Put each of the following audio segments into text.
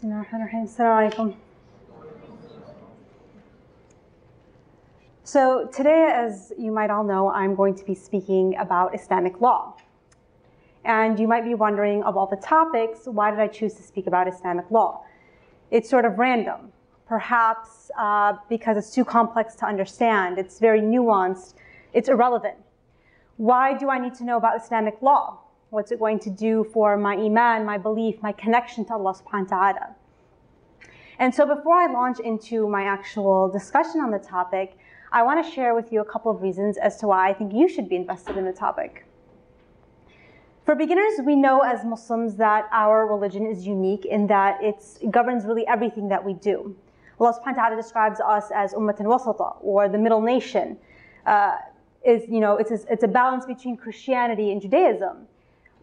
Bismillahirrahmanirrahim. Assalamu alaikum. So today, as you might all know, I'm going to be speaking about Islamic law. And you might be wondering, of all the topics, why did I choose to speak about Islamic law? It's sort of random. Perhaps because it's too complex to understand. It's very nuanced. It's irrelevant. Why do I need to know about Islamic law? What's it going to do for my iman, my belief, my connection to Allah subhanahu wa ta'ala? And so before I launch into my actual discussion on the topic, I want to share with you a couple of reasons as to why I think you should be invested in the topic. For beginners, we know as Muslims that our religion is unique in that it governs really everything that we do. Allah subhanahu wa ta'ala describes us as ummatan wasata, or the middle nation. It's a balance between Christianity and Judaism.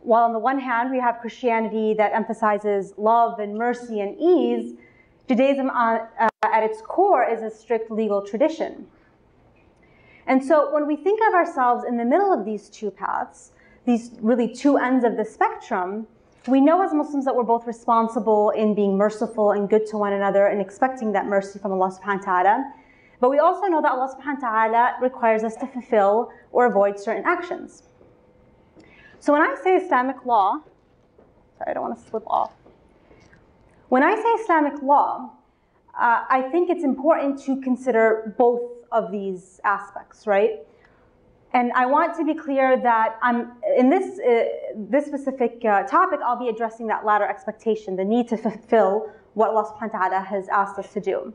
While on the one hand, we have Christianity that emphasizes love and mercy and ease, Judaism at its core is a strict legal tradition. And so when we think of ourselves in the middle of these two paths, these really two ends of the spectrum, we know as Muslims that we're both responsible in being merciful and good to one another and expecting that mercy from Allah subhanahu wa ta'ala. But we also know that Allah subhanahu wa ta'ala requires us to fulfill or avoid certain actions. So when I say Islamic law, sorry, I don't want to slip off. When I say Islamic law, I think it's important to consider both of these aspects, right? And I want to be clear that in this specific topic, I'll be addressing that latter expectation, the need to fulfill what Allah subhanahu wa ta'ala has asked us to do.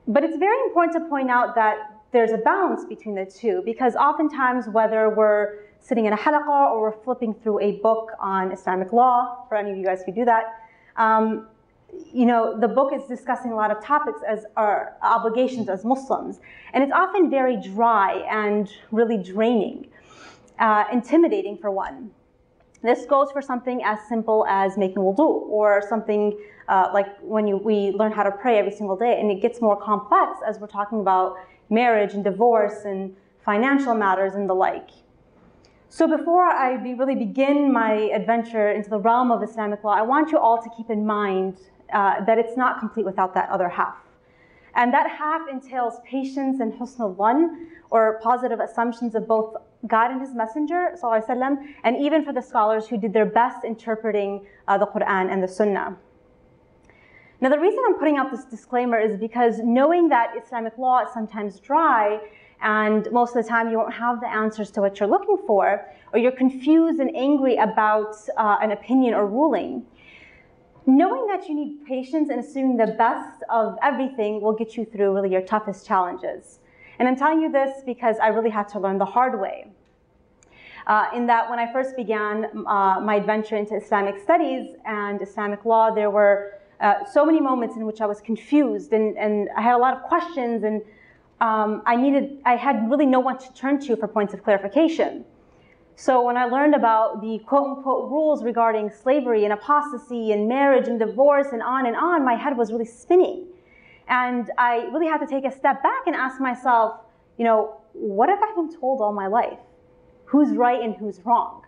But it's very important to point out that there's a balance between the two, because oftentimes, whether we're sitting in a halaqah or we're flipping through a book on Islamic law, for any of you guys who do that, the book is discussing a lot of topics as our obligations as Muslims. And it's often very dry and really draining, intimidating for one. This goes for something as simple as making wudu, or something like when we learn how to pray every single day. And it gets more complex as we're talking about marriage and divorce and financial matters and the like. So before I really begin my adventure into the realm of Islamic law, I want you all to keep in mind that it's not complete without that other half. And that half entails patience and husnul dhann, or positive assumptions of both God and His Messenger, sallallahu alaihi wasallam, and even for the scholars who did their best interpreting the Quran and the Sunnah. Now the reason I'm putting out this disclaimer is because knowing that Islamic law is sometimes dry, and most of the time you won't have the answers to what you're looking for, or you're confused and angry about an opinion or ruling, knowing that you need patience and assuming the best of everything will get you through really your toughest challenges. And I'm telling you this because I really had to learn the hard way. In that when I first began my adventure into Islamic studies and Islamic law, there were so many moments in which I was confused and I had a lot of questions, and I had really no one to turn to for points of clarification. So when I learned about the quote-unquote rules regarding slavery and apostasy and marriage and divorce and on, my head was really spinning. And I really had to take a step back and ask myself, what have I been told all my life? Who's right and who's wrong?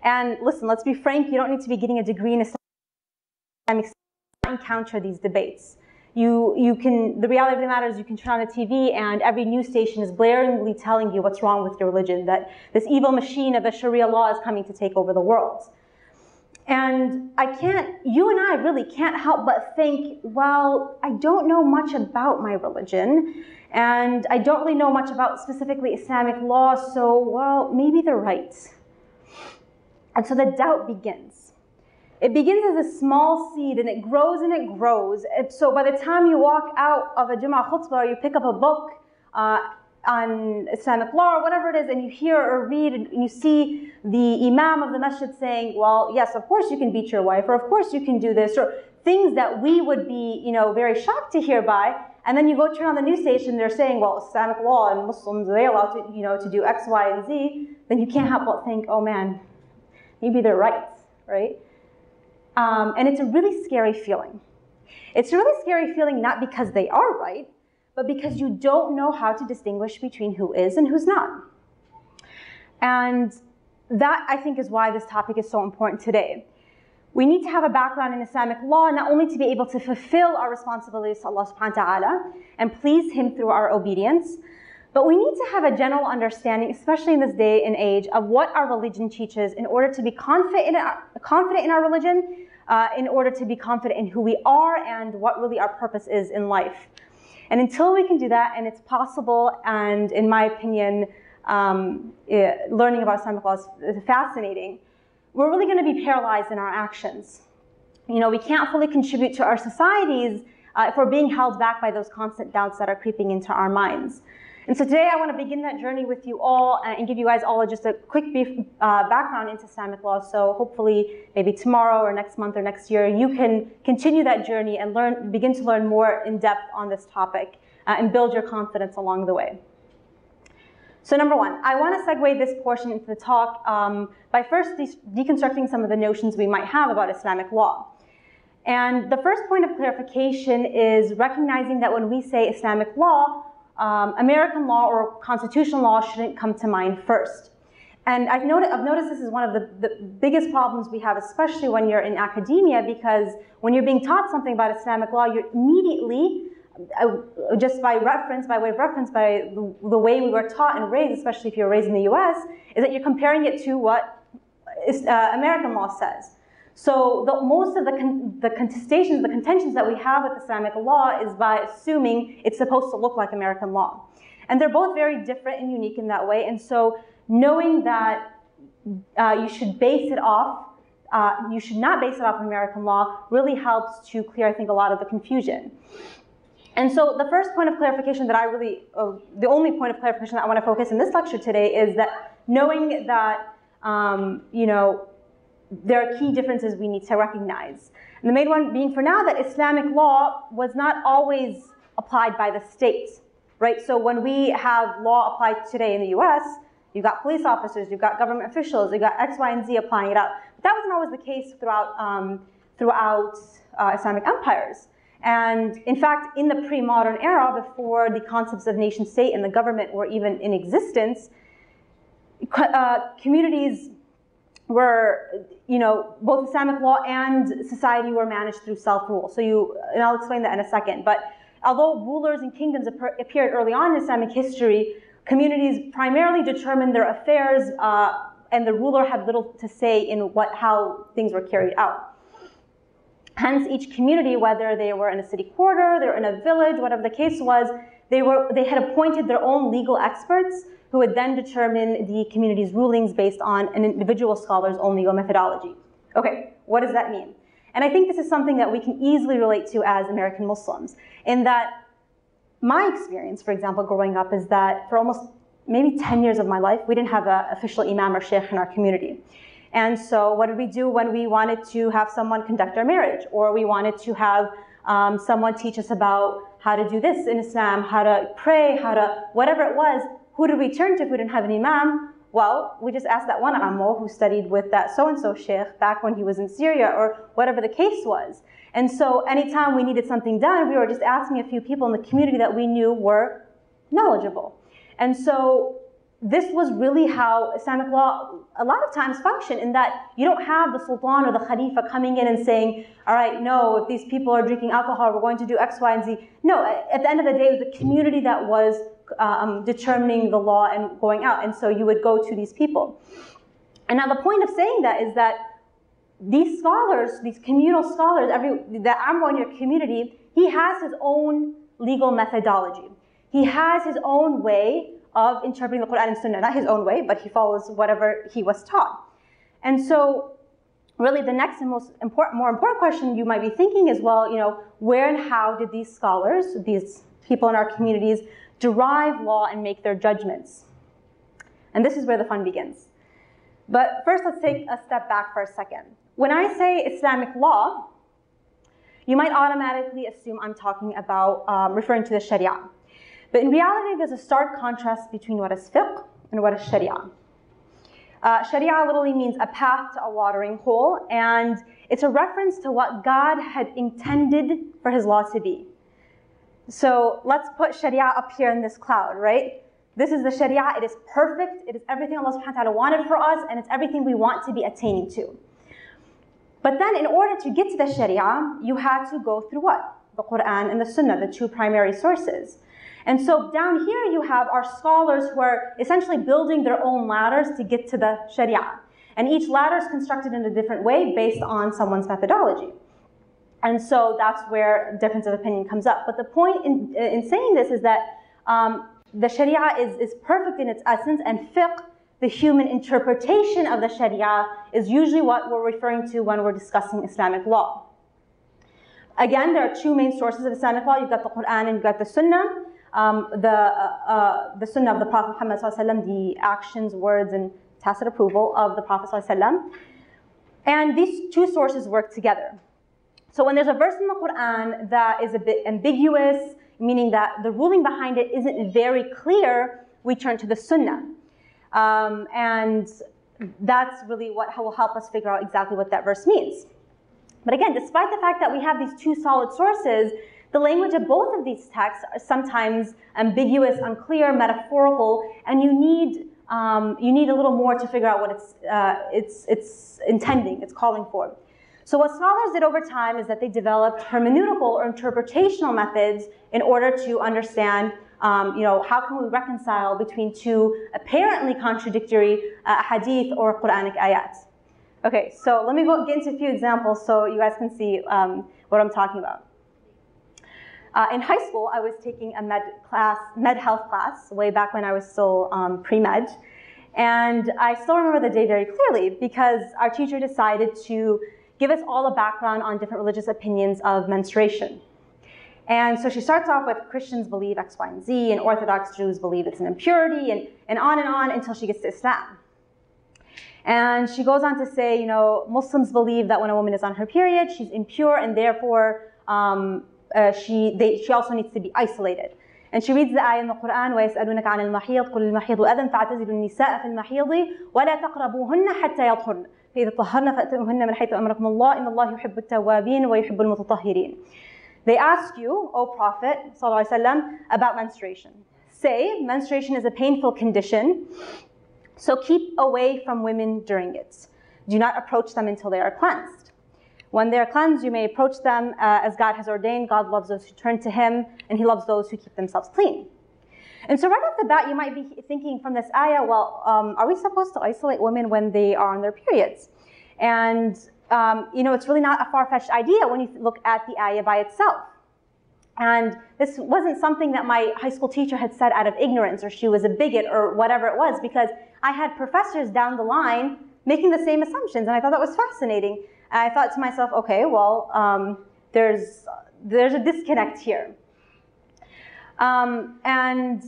And listen, let's be frank, you don't need to be getting a degree in Islamic studies to encounter these debates. The reality of the matter is you can turn on the TV and every news station is blaringly telling you what's wrong with your religion, that this evil machine of the Sharia law is coming to take over the world. And you and I really can't help but think, well, I don't know much about my religion, and I don't really know much about specifically Islamic law, so, well, maybe they're right. And so the doubt begins. It begins as a small seed, and it grows and it grows. And so by the time you walk out of a Jummah khutbah, or you pick up a book on Islamic law or whatever it is, and you hear or read and you see the imam of the masjid saying, well, yes, of course you can beat your wife, or of course you can do this, or things that we would be very shocked to hear by, and then you go turn on the news station, they're saying, well, Islamic law and Muslims, they're allowed to do X, Y, and Z, then you can't help but think, oh man, maybe they're right? And it's a really scary feeling. It's a really scary feeling not because they are right, but because you don't know how to distinguish between who is and who's not. And that, I think, is why this topic is so important today. We need to have a background in Islamic law, not only to be able to fulfill our responsibilities to Allah subhanahu wa ta'ala and please Him through our obedience, but we need to have a general understanding, especially in this day and age, of what our religion teaches in order to be confident in our religion, in order to be confident in who we are and what really our purpose is in life. And until we can do that, and it's possible, and in my opinion, learning about Islamic law is fascinating, we're really going to be paralyzed in our actions. You know, we can't fully contribute to our societies if we're being held back by those constant doubts that are creeping into our minds. And so today I want to begin that journey with you all and give you guys all just a quick brief background into Islamic law. So hopefully maybe tomorrow or next month or next year you can continue that journey and begin to learn more in depth on this topic and build your confidence along the way. So number one, I want to segue this portion into the talk by first deconstructing some of the notions we might have about Islamic law. And the first point of clarification is recognizing that when we say Islamic law, American law or constitutional law shouldn't come to mind first. And I've noticed this is one of the biggest problems we have, especially when you're in academia, because when you're being taught something about Islamic law, you're immediately, just by way of reference, by the way we were taught and raised, especially if you're raised in the US, is that you're comparing it to what American law says. So most of the contestations, the contentions that we have with Islamic law is by assuming it's supposed to look like American law. And they're both very different and unique in that way. And so knowing that you should not base it off American law really helps to clear, I think, a lot of the confusion. And so the first point of clarification that the only point of clarification that I want to focus in this lecture today is that knowing that, there are key differences we need to recognize. And the main one being for now that Islamic law was not always applied by the state, right? So when we have law applied today in the US, you've got police officers, you've got government officials, you've got X, Y, and Z applying it out. But that wasn't always the case throughout Islamic empires. And in fact, in the pre-modern era, before the concepts of nation state and the government were even in existence, communities were, both Islamic law and society were managed through self-rule. And I'll explain that in a second. But although rulers and kingdoms appeared early on in Islamic history, communities primarily determined their affairs, and the ruler had little to say in how things were carried out. Hence, each community, whether they were in a city quarter, they were in a village, whatever the case was, they had appointed their own legal experts who would then determine the community's rulings based on an individual scholar's own legal methodology. Okay, what does that mean? And I think this is something that we can easily relate to as American Muslims, in that my experience, for example, growing up is that for almost maybe 10 years of my life, we didn't have an official imam or sheikh in our community. And so what did we do when we wanted to have someone conduct our marriage, or we wanted to have someone teach us about how to do this in Islam, how to pray, whatever it was? Who did we turn to if we didn't have an imam? Well, we just asked that one ammo who studied with that so-and-so sheikh back when he was in Syria, or whatever the case was. And so anytime we needed something done, we were just asking a few people in the community that we knew were knowledgeable. And so this was really how Islamic law a lot of times functioned, in that you don't have the sultan or the khalifa coming in and saying, all right, no, if these people are drinking alcohol, we're going to do X, Y, and Z. No, at the end of the day, it was the community that was determining the law and going out. And so you would go to these people. And now the point of saying that is that these scholars, these communal scholars, that ammo in your community, he has his own legal methodology. He has his own way of interpreting the Quran and Sunnah. Not his own way, but he follows whatever he was taught. And so really the next and more important question you might be thinking is, well, where and how did these scholars, these people in our communities, derive law and make their judgments? And this is where the fun begins. But first, let's take a step back for a second. When I say Islamic law, you might automatically assume I'm talking about referring to the Sharia. But in reality, there's a stark contrast between what is fiqh and what is Sharia. Sharia literally means a path to a watering hole, and it's a reference to what God had intended for His law to be. So let's put Sharia up here in this cloud, right? This is the Sharia. It is perfect. It is everything Allah subhanahu wa ta'ala wanted for us, and it's everything we want to be attaining to. But then in order to get to the Sharia, you had to go through what? The Quran and the Sunnah, the two primary sources. And so down here you have our scholars who are essentially building their own ladders to get to the Sharia. And each ladder is constructed in a different way based on someone's methodology. And so that's where difference of opinion comes up. But the point in saying this is that the Sharia is perfect in its essence, and fiqh, the human interpretation of the Sharia, is usually what we're referring to when we're discussing Islamic law. Again, there are two main sources of Islamic law. You've got the Quran and you've got the Sunnah. The Sunnah of the Prophet Muhammad ﷺ, the actions, words, and tacit approval of the Prophet ﷺ. And these two sources work together. So when there's a verse in the Quran that is a bit ambiguous, meaning that the ruling behind it isn't very clear, we turn to the Sunnah. And that's really what will help us figure out exactly what that verse means. But again, despite the fact that we have these two solid sources, the language of both of these texts are sometimes ambiguous, unclear, metaphorical, and you need a little more to figure out what it's intending, it's calling for. So what scholars did over time is that they developed hermeneutical or interpretational methods in order to understand, how can we reconcile between two apparently contradictory hadith or Quranic ayat. Okay, so let me get into a few examples so you guys can see what I'm talking about. In high school, I was taking a med health class way back when I was still pre-med. And I still remember the day very clearly because our teacher decided to give us all a background on different religious opinions of menstruation. And so she starts off with Christians believe X, Y, and Z, and Orthodox Jews believe it's an impurity, and on until she gets to Islam. And she goes on to say, Muslims believe that when a woman is on her period, she's impure, and therefore she also needs to be isolated. And she reads the ayah in the Quran, وَيَسْأَلُونَكَ عَنِ الْمَحِيضِ قُلِ الْمَحِيضُ أَذًى فَاعْتَزِلُوا النِّسَاءَ فِي الْمَحِيضِ وَلَا تَقْرَبُوهُنَّ حَتَّى يَطْهُرْنَ فَإِذَا طَهَّرْنَ فَأْتُوهُنَّ مِنْ حَيْثُ أَمَرَكُمُ اللَّهُ إِنَّ اللَّهَ يُحِبُّ التَّوَّابِينَ وَيُحِبُّ الْمُتَطَهِّرِينَ. They ask you, O Prophet ﷺ, about menstruation. Say, menstruation is a painful condition, so keep away from women during it. Do not approach them until they are cleansed. When they are cleansed, you may approach them as God has ordained. God loves those who turn to Him, and He loves those who keep themselves clean. And so right off the bat, you might be thinking from this ayah, well, are we supposed to isolate women when they are on their periods? And it's really not a far-fetched idea when you look at the ayah by itself. And this wasn't something that my high school teacher had said out of ignorance, or she was a bigot, or whatever it was, because I had professors down the line making the same assumptions, and I thought that was fascinating. And I thought to myself, okay, well, there's a disconnect here. And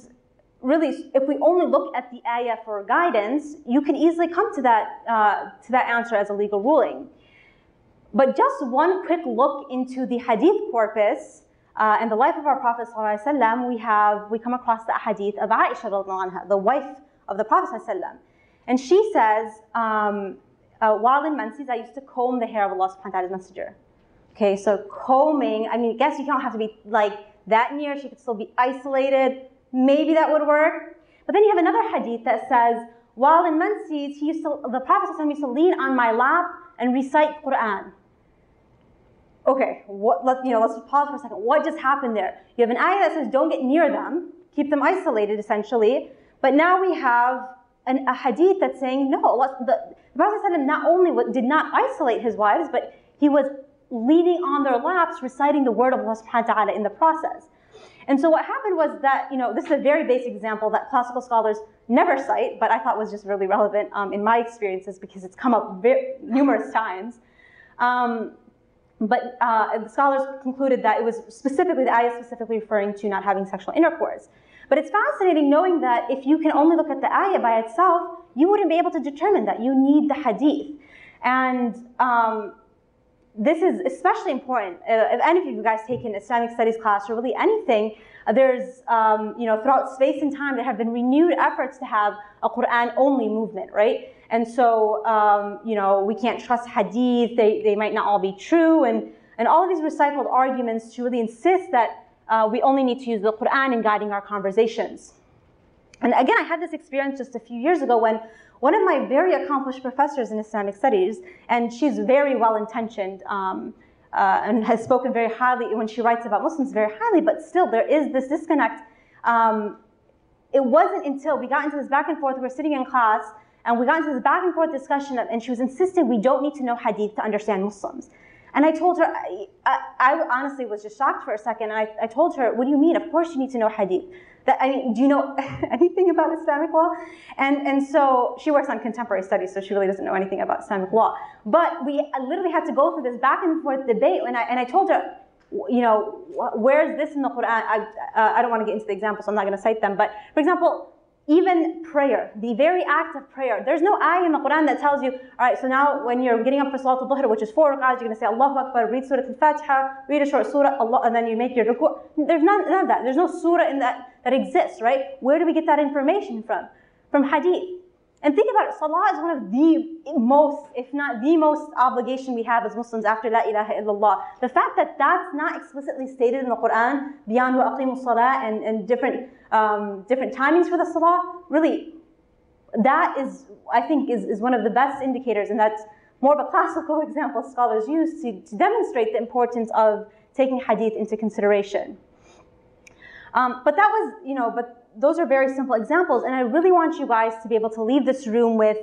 really, if we only look at the ayah for guidance, you can easily come to that answer as a legal ruling. But just one quick look into the hadith corpus and the life of our Prophet ﷺ, we come across the hadith of Aisha radiallahu anha, the wife of the Prophet ﷺ. And she says, while in menses, I used to comb the hair of Allah subhanahu wa ta'ala's messenger. Okay, so combing, I guess you don't have to be like that near, she could still be isolated. Maybe that would work. But then you have another hadith that says, while in menses, the Prophet ﷺ used to lean on my lap and recite Quran. Okay, let's pause for a second. What just happened there? You have an ayah that says don't get near them, keep them isolated essentially, but now we have a hadith that's saying no. The Prophet ﷺ not only did not isolate his wives, but he was leaning on their laps, reciting the word of Allah subhanahu wa ta'ala in the process. And so what happened was that, this is a very basic example that classical scholars never cite, but I thought was just really relevant in my experiences because it's come up numerous times. But the scholars concluded that it was the ayah specifically referring to not having sexual intercourse. But it's fascinating knowing that if you can only look at the ayah by itself, you wouldn't be able to determine that. You need the hadith. And this is especially important. If any of you guys take an Islamic studies class or really anything, there's, throughout space and time, there have been renewed efforts to have a Quran-only movement, right? And so, we can't trust hadith, they might not all be true, and all of these recycled arguments to really insist that we only need to use the Quran in guiding our conversations. And again, I had this experience just a few years ago when one of my very accomplished professors in Islamic studies, and she's very well-intentioned and has spoken very highly when she writes about Muslims very highly, but still there is this disconnect. It wasn't until we got into this back and forth, we were sitting in class, and we got into this back and forth discussion, and she was insisting we don't need to know hadith to understand Muslims. And I told her, I honestly was just shocked for a second, and I told her, what do you mean? Of course you need to know hadith. Do you know anything about Islamic law? And so she works on contemporary studies, so she really doesn't know anything about Islamic law. But we literally had to go through this back and forth debate, and I told her, you know, where is this in the Quran? I don't want to get into the examples, so I'm not going to cite them. But for example, even prayer, the very act of prayer, there's no ayah in the Quran that tells you, all right, so now when you're getting up for Salat al-Dhuhr, which is 4 rak'ahs, you're going to say Allahu Akbar, read Surah Al-Fatiha, read a short surah, Allah, and then you make your ruku'. There's none of that. There's no surah in that exists, right? Where do we get that information from? From hadith. And think about it, salah is one of the most, if not the most obligation we have as Muslims after La ilaha illallah. The fact that that's not explicitly stated in the Quran, beyond wa aqimu salah and different timings for the salah, really, that is, I think, is one of the best indicators, and that's more of a classical example scholars use to demonstrate the importance of taking hadith into consideration. But that was, you know, those are very simple examples, and I really want you guys to be able to leave this room with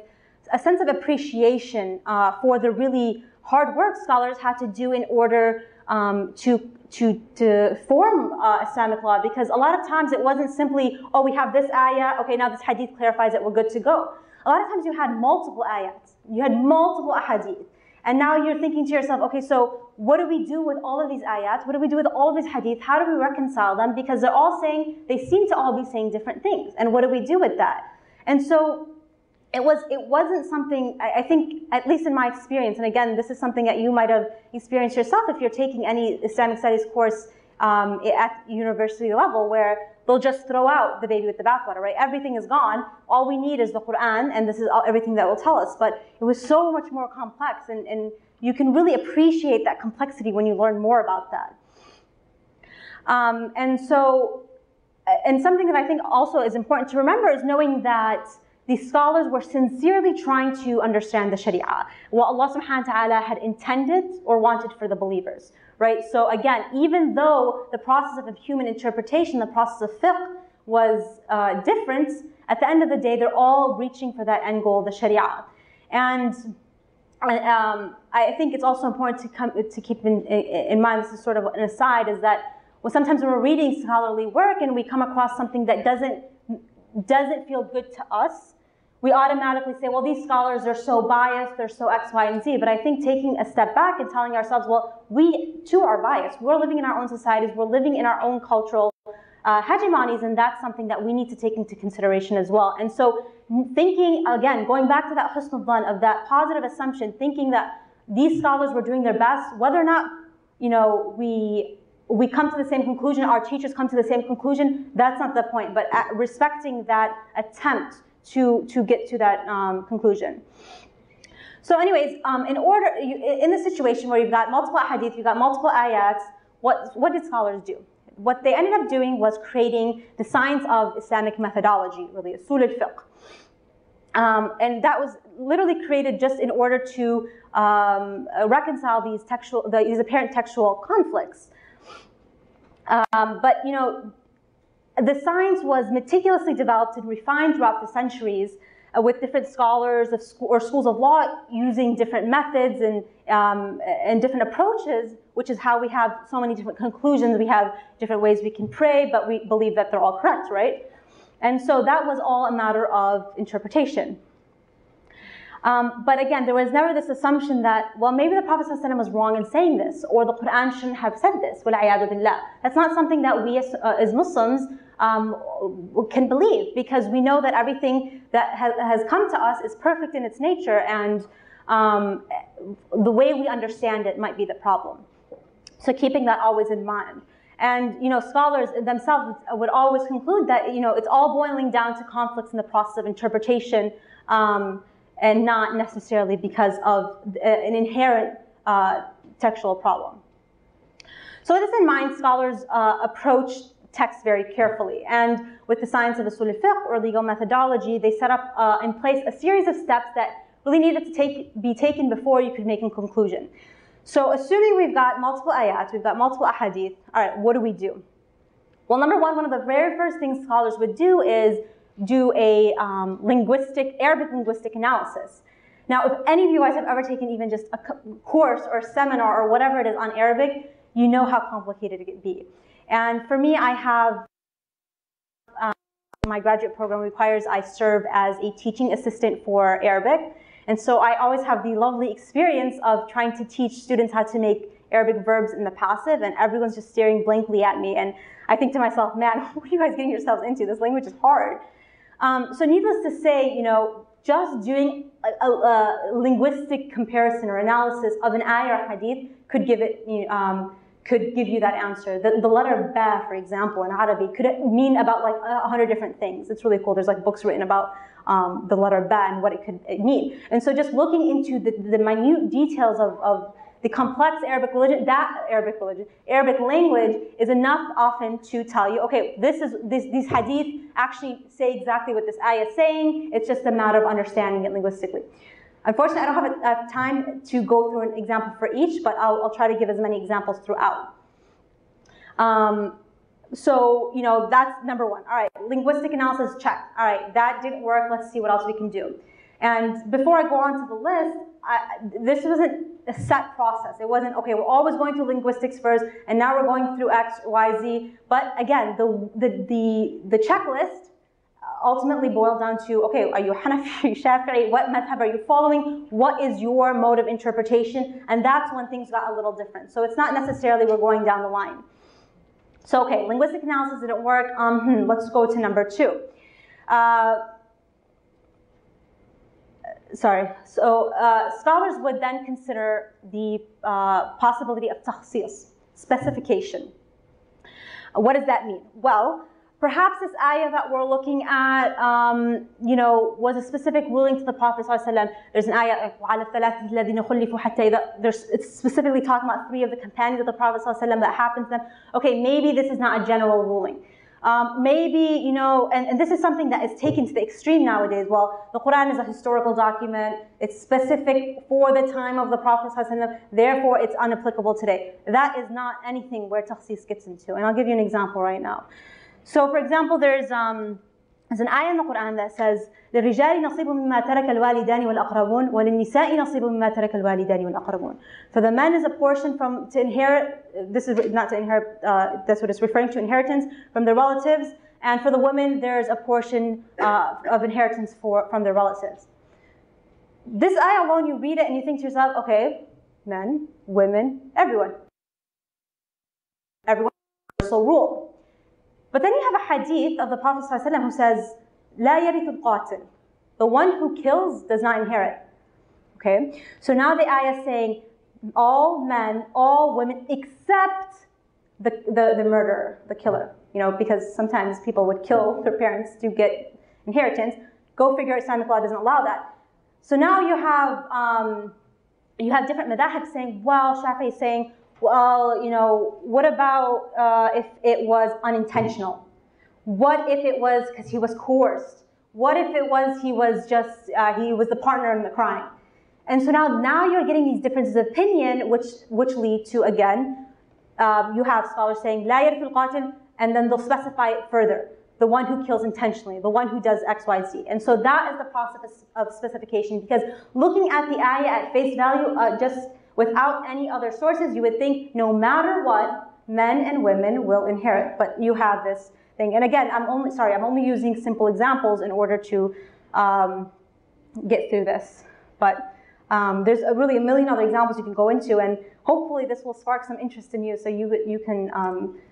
a sense of appreciation for the really hard work scholars had to do in order to form Islamic law, because a lot of times it wasn't simply, oh, we have this ayah, okay, now this hadith clarifies it, we're good to go. A lot of times you had multiple ayats, you had multiple ahadith, and now you're thinking to yourself, okay, so what do we do with all of these ayats? What do we do with all of these hadith? How do we reconcile them? Because they're all saying, they seem to all be saying different things. And what do we do with that? And so it wasn't something, I think, at least in my experience, and again, this is something that you might have experienced yourself if you're taking any Islamic studies course at university level, where they'll just throw out the baby with the bathwater, right? Everything is gone. All we need is the Quran, and this is everything that will tell us. But it was so much more complex, and you can really appreciate that complexity when you learn more about that. And something that I think also is important to remember is knowing that these scholars were sincerely trying to understand the Sharia, what Allah subhanahu wa ta'ala had intended or wanted for the believers, right? So again, even though the process of human interpretation, the process of fiqh was different, at the end of the day, they're all reaching for that end goal, the Sharia. And I think it's also important to keep in mind, this is sort of an aside, is that sometimes when we're reading scholarly work and we come across something that doesn't feel good to us, we automatically say, well, these scholars are so biased, they're so X, Y, and Z. But I think taking a step back and telling ourselves, well, we too are biased. We're living in our own societies, we're living in our own cultural hegemonies, and that's something that we need to take into consideration as well. And so thinking, again, going back to that husn al-dhan, of that positive assumption, thinking that these scholars were doing their best, whether or not, you know, we come to the same conclusion, our teachers come to the same conclusion, that's not the point, but respecting that attempt to get to that conclusion. So anyways, in the situation where you've got multiple hadith, you've got multiple ayats, what did scholars do? What they ended up doing was creating the science of Islamic methodology, really, usul al-fiqh. And that was literally created just in order to reconcile these apparent textual conflicts. But you know, the science was meticulously developed and refined throughout the centuries with different scholars or schools of law using different methods and different approaches, which is how we have so many different conclusions. We have different ways we can pray, but we believe that they're all correct, right? And so that was all a matter of interpretation. But again, there was never this assumption that, well, maybe the Prophet ﷺ was wrong in saying this, or the Quran shouldn't have said this. وَالْعِيَاذُ بِاللَّهِ. That's not something that we as Muslims can believe, because we know that everything that has come to us is perfect in its nature, and the way we understand it might be the problem. So keeping that always in mind. And you know, scholars themselves would always conclude that, you know, it's all boiling down to conflicts in the process of interpretation, and not necessarily because of an inherent textual problem. So with this in mind, scholars approached text very carefully. And with the science of usul al-fiqh, or legal methodology, they set up in place a series of steps that really needed to be taken before you could make a conclusion. So assuming we've got multiple ayats, we've got multiple ahadith, all right, what do we do? Well, number one of the very first things scholars would do is do a Arabic linguistic analysis. Now, if any of you guys have ever taken even just a course or a seminar or whatever it is on Arabic, you know how complicated it can be. And for me, I have, my graduate program requires I serve as a teaching assistant for Arabic. And so I always have the lovely experience of trying to teach students how to make Arabic verbs in the passive, and everyone's just staring blankly at me. And I think to myself, man, what are you guys getting yourselves into? This language is hard. So needless to say, you know, just doing a linguistic comparison or analysis of an ayah or hadith could give it, could give you that answer. The letter ba, for example, in Arabic could mean about like 100 different things. It's really cool. There's like books written about the letter ba and what it could mean. And so just looking into the minute details of the complex Arabic language is enough often to tell you, okay, these hadith actually say exactly what this ayah is saying. It's just a matter of understanding it linguistically. Unfortunately, I don't have enough time to go through an example for each, but I'll try to give as many examples throughout. So, you know, that's number one. All right, linguistic analysis, check. All right, that didn't work. Let's see what else we can do. And before I go on to the list, this wasn't a set process. It wasn't, okay, we're always going through linguistics first, and now we're going through X, Y, Z. But again, the checklist ultimately boiled down to, okay, are you Hanafi, Shafi'i, what madhab are you following? What is your mode of interpretation? And that's when things got a little different. So it's not necessarily we're going down the line. So, okay, linguistic analysis didn't work. Let's go to number two. Scholars would then consider the possibility of takhsis, specification. What does that mean? Well, perhaps this ayah that we're looking at, was a specific ruling to the Prophet ﷺ. There's an ayah, it's specifically talking about 3 of the companions of the Prophet ﷺ that happened to them. Okay, maybe this is not a general ruling. Maybe, and this is something that is taken to the extreme nowadays. Well, the Quran is a historical document. It's specific for the time of the Prophet ﷺ, therefore it's unapplicable today. That is not anything where takhsis gets into. And I'll give you an example right now. So, for example, there's an ayah in the Quran that says, لِلرِّجَالِ نَصِيبٌ مِمَّا تَرَكَ الْوَالِدَانِ وَالْأَقْرَبُونَ وَلِلنِّسَاءِ نَصِيبٌ مِمَّا تَرَكَ الْوَالِدَانِ وَالْأَقْرَبُونَ. For the men is a portion to inherit, this is not to inherit, that's what it's referring to, inheritance from their relatives, and for the women there's a portion of inheritance from their relatives. This ayah alone, you read it and you think to yourself, okay, men, women, everyone. Everyone, universal rule. But then you have a hadith of the Prophet ﷺ who says, لا يرث القاتل. The one who kills does not inherit. Okay? So now the ayah is saying, all men, all women, except the murderer, the killer. Because sometimes people would kill their parents to get inheritance. Go figure, Islamic law doesn't allow that. So now you have different madhahib saying, well, Shafi'i is saying, well, what about if it was unintentional? What if it was because he was coerced? What if it was he was the partner in the crime? And so now you're getting these differences of opinion, which lead to, again, you have scholars saying, لا يرث القاتل, and then they'll specify it further. The one who kills intentionally, the one who does X, Y, Z. And so that is the process of specification, because looking at the ayah at face value, just without any other sources, you would think no matter what, men and women will inherit. But you have this thing. And again, I'm only using simple examples in order to get through this. But there's really a million other examples you can go into, and hopefully this will spark some interest in you so you can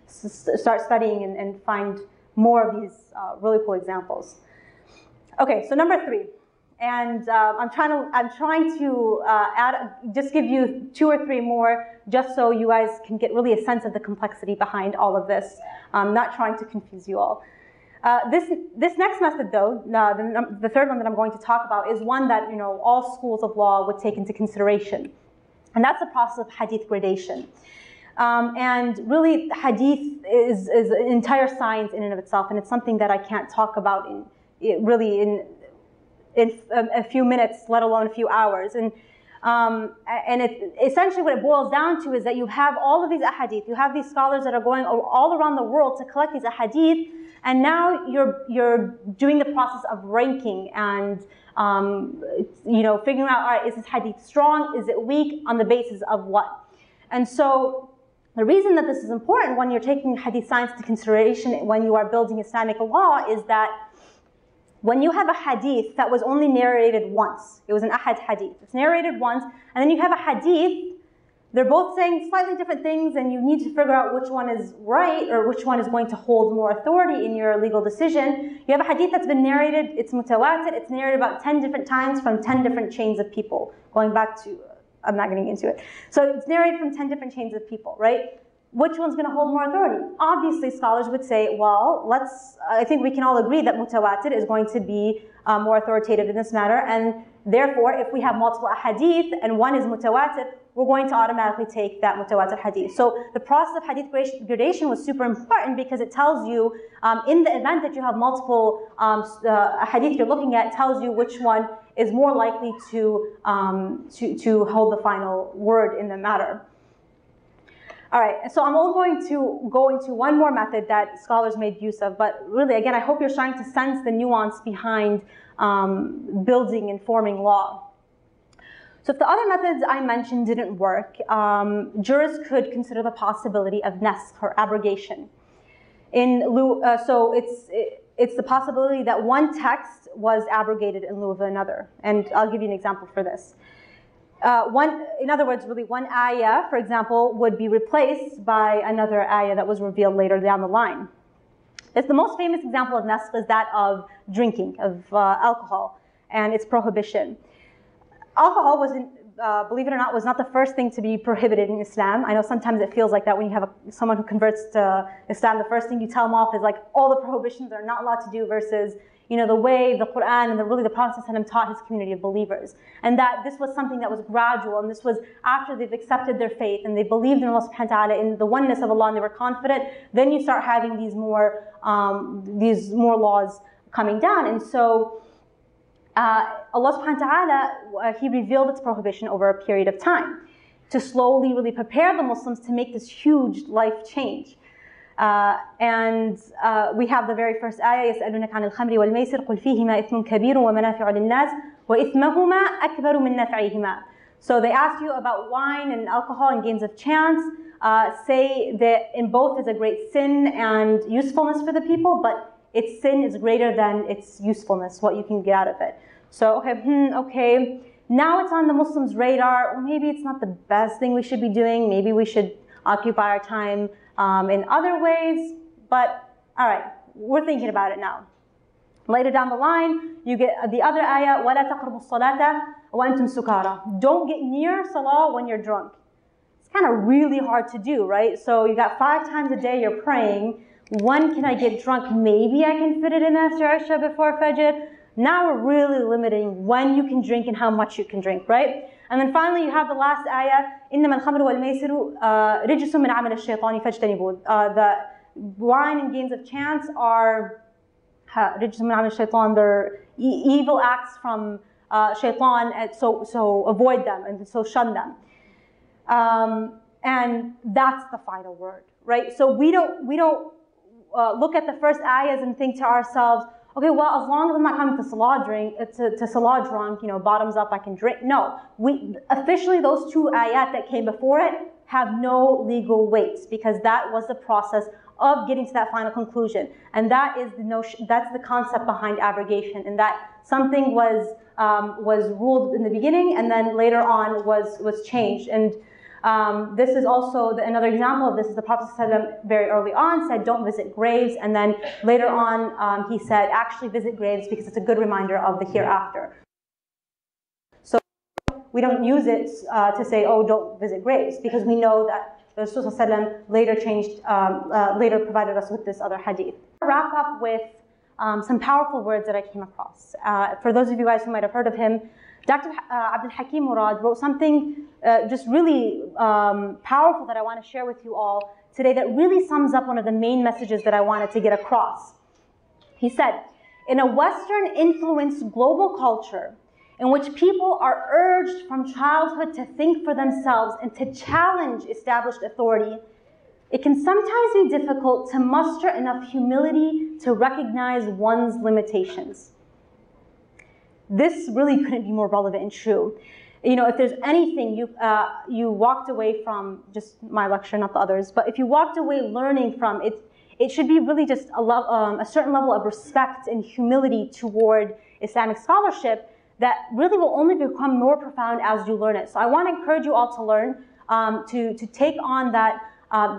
start studying and find more of these really cool examples. Okay, so number 3. And I'm trying to just give you 2 or 3 more, just so you guys can get really a sense of the complexity behind all of this. I'm not trying to confuse you all. This next method, though, the third one that I'm going to talk about, is one that all schools of law would take into consideration, and that's the process of hadith gradation. And really, hadith is an entire science in and of itself, and it's something that I can't talk about in a few minutes, let alone a few hours. And essentially what it boils down to is that you have all of these ahadith, you have these scholars that are going all around the world to collect these ahadith, and now you're doing the process of ranking and figuring out, all right, is this hadith strong, is it weak, on the basis of what? And so the reason that this is important when you're taking hadith science into consideration when you are building Islamic law is that when you have a hadith that was only narrated once, it was an ahad hadith, it's narrated once, and then you have a hadith, they're both saying slightly different things, and you need to figure out which one is right or which one is going to hold more authority in your legal decision. You have a hadith that's been narrated, it's mutawatir, it's narrated about 10 different times from 10 different chains of people, going back to, I'm not getting into it. So it's narrated from 10 different chains of people, right? Which one's going to hold more authority? Obviously, scholars would say, well, I think we can all agree that mutawatir is going to be more authoritative in this matter, and therefore, if we have multiple hadith and one is mutawatir, we're going to automatically take that mutawatir hadith. So the process of hadith gradation was super important because it tells you, in the event that you have multiple hadith you're looking at, it tells you which one is more likely to hold the final word in the matter. All right, so I'm only going to go into one more method that scholars made use of, but really, again, I hope you're starting to sense the nuance behind building and forming law. So if the other methods I mentioned didn't work, jurists could consider the possibility of naskh, or abrogation. So it's the possibility that one text was abrogated in lieu of another, and I'll give you an example for this. In other words, really one ayah, for example, would be replaced by another ayah that was revealed later down the line. The most famous example of naskh is that of drinking, of alcohol, and its prohibition. Alcohol wasn't, believe it or not, was not the first thing to be prohibited in Islam. I know sometimes it feels like that when you have someone who converts to Islam, the first thing you tell them off is like all the prohibitions they're not allowed to do versus the way the Quran and the Prophet ﷺ taught his community of believers. And that this was something that was gradual, and this was after they've accepted their faith and they believed in Allah subhanahu wa ta'ala, in the oneness of Allah, and they were confident, then you start having these more laws coming down. And so Allah subhanahu wa ta'ala, He revealed its prohibition over a period of time to slowly really prepare the Muslims to make this huge life change. We have the very first ayah, يَسْأَلُونَكَ عَنِ الْخَمْرِ وَالْمَيْسِرِ قُلْ فِيهِمَا إِثْمٌ كَبِيرٌ وَمَنَافِعُ لِلنَّاسِ وَإِثْمَهُمَا أَكْبَرُ مِنْ نَفْعِهِمَا. So they ask you about wine and alcohol and games of chance. Say that in both is a great sin and usefulness for the people, but its sin is greater than its usefulness, what you can get out of it. So, okay. Now it's on the Muslims' radar. Maybe it's not the best thing we should be doing. Maybe we should occupy our time in other ways, but all right, we're thinking about it now. Later down the line, you get the other ayah, وَلَا تَقْرَبُوا الصَّلَاةَ وَأَنْتُمْ سُكَارَى. Don't get near salah when you're drunk. It's kind of really hard to do, right? So you got 5 times a day you're praying. When can I get drunk? Maybe I can fit it in after Isha before Fajr. Now we're really limiting when you can drink and how much you can drink, right? And then finally you have the last ayah, إِنَّمَا الْخَمْرُ وَالْمَيْسِرُ رِجْسٌ مِّنْ عَمَلِ الشَّيْطَانِ فَاجْتَنِبُوهُ. The wine and games of chance are رِجْسٌ مِّنْ عَمَلِ الشَّيْطَانِ. They're evil acts from shaitan, and so avoid them, and so shun them. And that's the final word, right? So we don't look at the first ayahs and think to ourselves, okay, well, as long as I'm not coming to salah drunk, bottoms up, I can drink. No, officially those 2 ayat that came before it have no legal weight because that was the process of getting to that final conclusion, and that is that's the concept behind abrogation, and that something was ruled in the beginning and then later on was changed. And this is also another example of this is the Prophet ﷺ very early on said, don't visit graves, and then later on he said, actually visit graves because it's a good reminder of the hereafter. So we don't use it to say, oh, don't visit graves, because we know that the Rasul ﷺ later provided us with this other hadith. I'll wrap up with some powerful words that I came across. For those of you guys who might have heard of him, Dr. Abdul Hakim Murad wrote something just really powerful that I want to share with you all today that really sums up one of the main messages that I wanted to get across. He said, in a Western-influenced global culture in which people are urged from childhood to think for themselves and to challenge established authority, it can sometimes be difficult to muster enough humility to recognize one's limitations. This really couldn't be more relevant and true. You know, if there's anything you walked away from, just my lecture, not the others, but if you walked away learning from it, it should be really just a certain level of respect and humility toward Islamic scholarship that really will only become more profound as you learn it. So I want to encourage you all to learn, to take on that,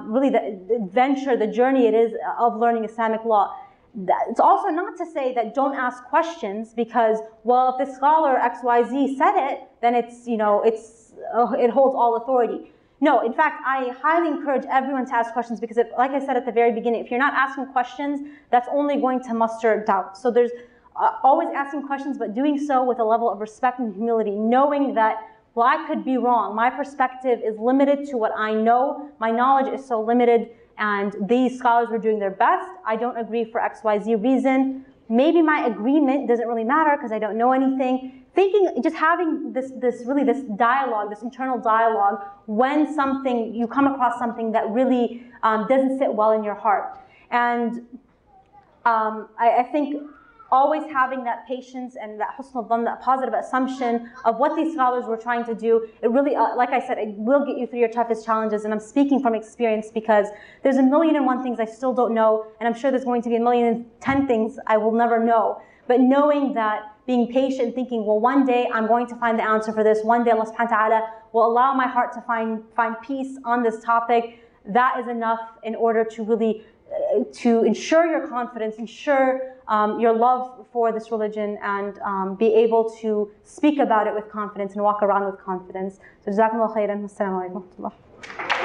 really the adventure, the journey it is of learning Islamic law. It's also not to say that don't ask questions because, well, if the scholar XYZ said it, then it's, you know, it holds all authority. No, in fact, I highly encourage everyone to ask questions because, like I said at the very beginning, if you're not asking questions, that's only going to muster doubt. So there's always asking questions, but doing so with a level of respect and humility, knowing that, well, I could be wrong. My perspective is limited to what I know. My knowledge is so limited, and these scholars were doing their best. I don't agree for XYZ reason. Maybe my agreement doesn't really matter because I don't know anything. Thinking, just having this dialogue, this internal dialogue, when you come across something that really doesn't sit well in your heart. And I think always having that patience and that husnul dhann, that positive assumption of what these scholars were trying to do, it really, like I said, it will get you through your toughest challenges. And I'm speaking from experience because there's 1,000,001 things I still don't know, and I'm sure there's going to be 1,010,000 things I will never know. But knowing that, being patient, thinking, well, one day I'm going to find the answer for this. One day Allah subhanahu wa ta'ala will allow my heart to find peace on this topic. That is enough in order to really to ensure your confidence, ensure your love for this religion, and be able to speak about it with confidence and walk around with confidence. So jazakumullah khairan. Wassalamu alaikum wa rahmatullah.